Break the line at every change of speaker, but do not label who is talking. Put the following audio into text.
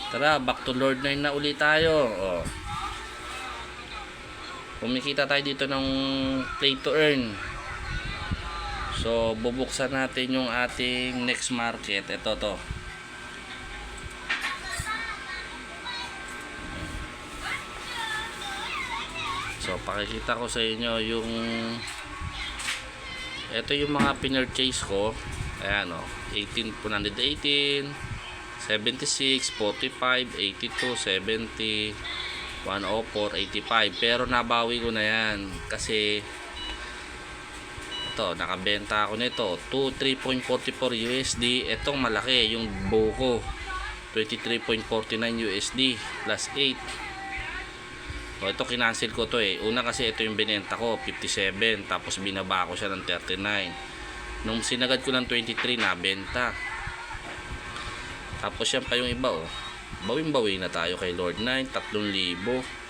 Tara, back to Lord 9 na ulit tayo. Oh. Kumikita tayo dito ng play to earn. So, bubuksan natin yung ating next market. Ito to. So, pakikita ko sa inyo yung ito yung mga pinurchase ko. Ayan o. 118, 76, 45, 82, 70, 104, 85. Pero nabawi ko na yan. Kasi ito, nakabenta ako nito. 23.44 USD. Itong malaki, yung buko. 23.49 USD plus 8. So, ito kinancel ko to eh. Una kasi ito yung binenta ko, 57. Tapos binaba ko siya ng 39. Nung sinagad ko ng 23, nabenta. Tapos yan pa yung iba oh. Bawing-bawi na tayo kay Lord 9, 3,000.